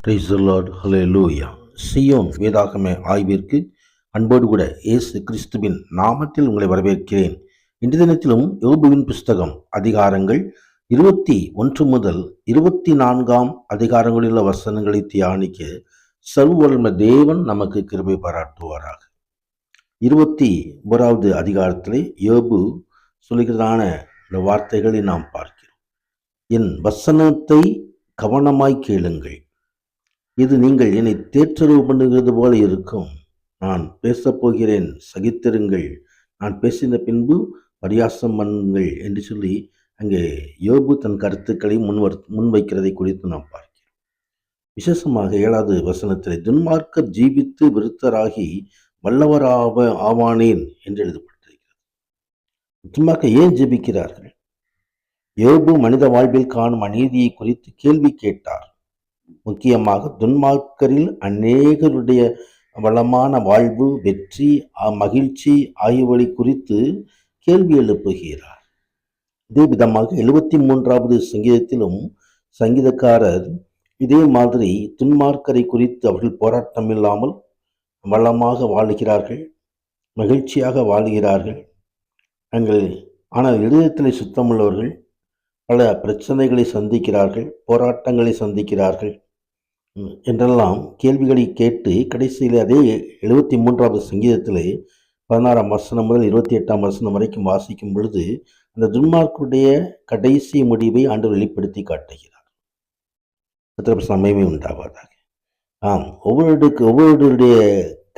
Praise the Lord. Hallelujah. Zion வேதாகம ஆய்விற்கு அன்போடு கூட இயேசு கிறிஸ்துவின் நாமத்தில் உங்களை வரவேற்கிறேன். இன்றைய தினத்திலும் யோபுவின் புஸ்தகம் அதிகாரங்கள் 21 முதல் 24 அதிகாரங்களில் உள்ள வசனங்களை தியானிக்க சர்வவல்லமை தேவன் நமக்கு கிருபை பாராட்டுவாராக. 21வது அதிகாரத்திலே யோபு சொல்லுகிறதான இந்த வார்த்தைகளை நாம் பார்க்கிறோம். என் வசனத்தை கவனமாய் கேளுங்கள், இது நீங்கள் என்னை தேற்றரவு பண்ணுகிறது போல இருக்கும். நான் பேசப்போகிறேன், சகித்திருங்கள், நான் பேசின பின்பு பரியாசம் பண்ணுங்கள் என்று சொல்லி அங்கே யோபு தன் கருத்துக்களை முன்வைக்கிறதை குறித்து நாம் பார்க்கிறோம். விசேஷமாக 7வது வசனத்தில் துன்மார்க்கர் ஜீவித்து விருத்தராகி வல்லவராக ஆவானேன் என்று எழுதப்பட்டிருக்கிறது. துன்மார்க்கர் ஏன் ஜெபிக்கிறார்கள்? யோபு மனித வாழ்வில் காணும் அநீதியை குறித்து கேள்வி கேட்டார். முக்கியமாக துன்மார்க்கரில் அநேகருடைய வளமான வாழ்வு, வெற்றி, மகிழ்ச்சி ஆகியவை குறித்து கேள்வி எழுப்புகிறார். இதே விதமாக 73வது சங்கீதத்திலும் சங்கீதக்காரர் இதே மாதிரி துன்மார்க்கரை குறித்து அவர்கள் போராட்டம் இல்லாமல் வளமாக வாழ்கிறார்கள், மகிழ்ச்சியாக வாழ்கிறார்கள். ஆனால் இதயத்தில் சுத்தமுள்ளவர்கள் பல பிரச்சனைகளை சந்திக்கிறார்கள், போராட்டங்களை சந்திக்கிறார்கள் என்றெல்லாம் கேள்விகளை கேட்டு கடைசியில் அதே 73வது சங்கீதத்திலே 16ஆம் வசனம் முதல் 28ஆம் வசனம் வரைக்கும் வாசிக்கும் பொழுது அந்த துன்மார்க்கருடைய கடைசி முடிவை ஆண்டவர் வெளிப்படுத்தி காட்டுகிறார். மகிமை உண்டாவதாக. ஒவ்வொருடைய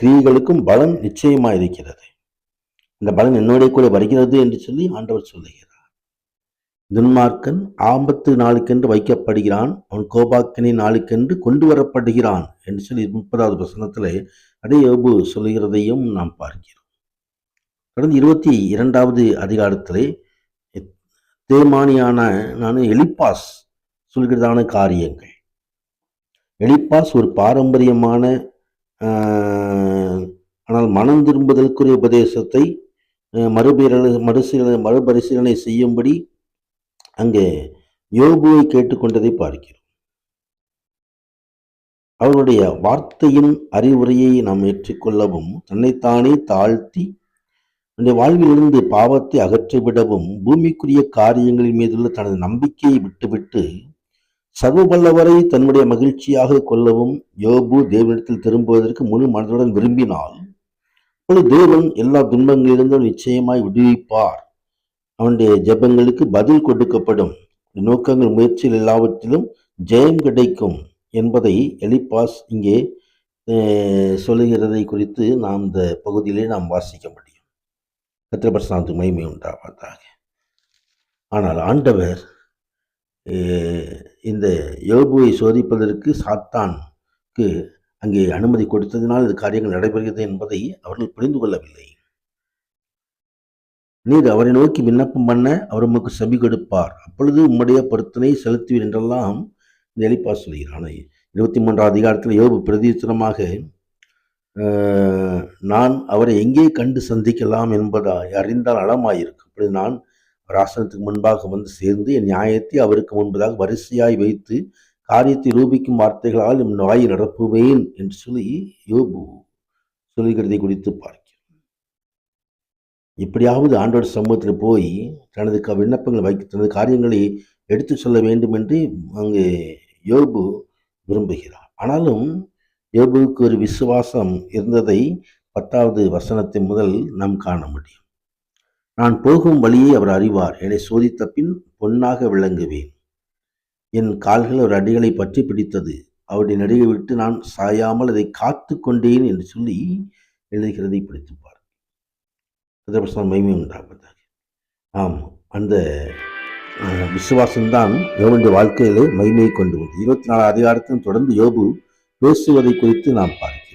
கிரியைகளுக்கும் பலன் நிச்சயமா இருக்கிறது. இந்த பலன் என்னோட கூட வருகிறது என்று சொல்லி ஆண்டவர் சொல்லுகிறார். துன்மார்க்கன் ஆபத்து நாளுக்கென்று வைக்கப்படுகிறான், அவன் கோபாக்கினை நாளுக்கென்று கொண்டு வரப்படுகிறான் என்று சொல்லி 30வது வசனத்திலே அதே யோபு சொல்லுகிறதையும் நாம் பார்க்கிறோம். தொடர்ந்து 22வது அதிகாரத்திலே தேமானியான எலிப்பாஸ் சொல்கிறதான காரியங்கள். எலிப்பாஸ் ஒரு பாரம்பரியமான ஆனால் மனம் திரும்புதலுக்குரிய உபதேசத்தை மறுபரிசீலனை செய்யும்படி அங்கே யோபுவை கேட்டுக்கொண்டதை பார்க்கிறோம். அவருடைய வார்த்தையின் அறிவுரையை நாம் ஏற்றுக்கொள்ளவும், தன்னைத்தானே தாழ்த்தி தன்னுடைய வாழ்விலிருந்து பாவத்தை அகற்றிவிடவும், பூமிக்குரிய காரியங்களின் மீதுள்ள தனது நம்பிக்கையை விட்டுவிட்டு சர்வ வல்லவரை தன்னுடைய மகிழ்ச்சியாக கொள்ளவும் யோபு தேவனிடத்தில் திரும்புவதற்கு முழு மனதுடன் விரும்பினால் அப்பொழுது தேவன் எல்லா துன்பங்களிலிருந்தும் நிச்சயமாய் விடுவிப்பார். அவனுடைய ஜெபங்களுக்கு பதில் கொடுக்கப்படும், நோக்கங்கள் முயற்சிகள் எல்லாவற்றிலும் ஜெயம் கிடைக்கும் என்பதை எலிப்பாஸ் இங்கே சொல்லுகிறதை குறித்து நாம் இந்த பகுதியிலே நாம் வாசிக்க முடியும். கர்த்தருடைய பரிசுத்த மகிமை உண்டாவதாக. ஆனால் ஆண்டவர் இந்த யோபுவை சோதிப்பதற்கு சாத்தானுக்கு அங்கே அனுமதி கொடுத்ததினால் இது காரியங்கள் நடைபெறுகிறது என்பதை அவர்கள் புரிந்து கொள்ளவில்லை. நீர் அவரை நோக்கி விண்ணப்பம் பண்ண அவர் உமக்கு செவி கொடுப்பார், அப்பொழுது உம்முடைய பொருத்தனை செலுத்துவீர் என்றெல்லாம் இந்த எலிப்பாஸ் சொல்கிறான். 23வது அதிகாரத்தில் யோபு பிரதித்திரமாக நான் அவரை எங்கே கண்டு சந்திக்கலாம் என்பதாய் அறிந்தால் நலமாயிருக்கும். அப்படி நான் அவர் ஆசனத்துக்கு முன்பாக வந்து சேர்ந்து என் நியாயத்தை அவருக்கு முன்பதாக வரிசையாய் வைத்து காரியத்தை ரூபிக்கும் வார்த்தைகளால் என் வாயை நிரப்புவேன் என்று சொல்லி யோபு சொல்கிறதை குறித்து பார்க்கிறோம். எப்படியாவது ஆண்டவர் சமூகத்தில் போய் தனது விண்ணப்பங்களை வைக்க தனது காரியங்களை எடுத்து சொல்ல வேண்டும் என்று அங்கு யோபு விரும்புகிறார். ஆனாலும் யோபுவுக்கு ஒரு விசுவாசம் இருந்ததை 10வது வசனத்தை முதல் நாம் காண முடியும். நான் போகும் வழியை அவர் அறிவார், என்னை சோதித்த பின் பொன்னாக விளங்குவேன். என் கால்கள் ஒரு அடிகளை பற்றி பிடித்தது, அவருடைய நடுவை விட்டு நான் சாயாமல் அதை காத்து கொண்டேன் என்று சொல்லி எழுதுகிறதை பிடித்துப்பார். மகிமை உண்டாவதாக. ஆம், அந்த விசுவாசம்தான் யோபுடைய வாழ்க்கையிலே மகிமையை கொண்டு வந்து 24 அதிகாரத்திலும் தொடர்ந்து யோபு பேசுவதை குறித்து நாம் பார்க்கிறோம்.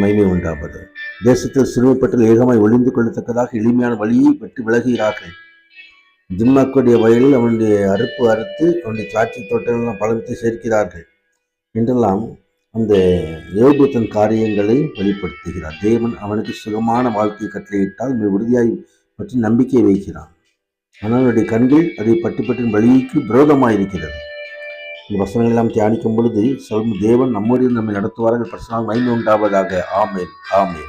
மகிமை உண்டாவது. தேசத்தில் சிறுமைப்பட்டு ஏகமாய் ஒளிந்து கொள்ளத்தக்கதாக எளிமையான வழியை பெற்று விலகுகிறார்கள். திம்மாக்குடைய வயலில் அவனுடைய அறுத்து அவனுடைய திராட்சை தோட்டங்கள் பழத்தை சேர்க்கிறார்கள் என்றெல்லாம் அந்த யோபு தன் காரியங்களை வெளிப்படுத்துகிறார். தேவன் அவனுக்கு சுகமான வாழ்க்கை கட்டளையிட்டால் உறுதியாய் பற்றி நம்பிக்கை வைக்கிறான். ஆனால் அவனுடைய கண்கள் அதை பட்டு வழிக்கு விரோதமாயிருக்கிறது. இந்த வசனங்கள் எல்லாம் தியானிக்கும் பொழுது தேவன் நம்முடைய நம்மை நடத்துவார்கள். பர்சனல் மகிமை உண்டாவதாக. ஆமென், ஆமென்.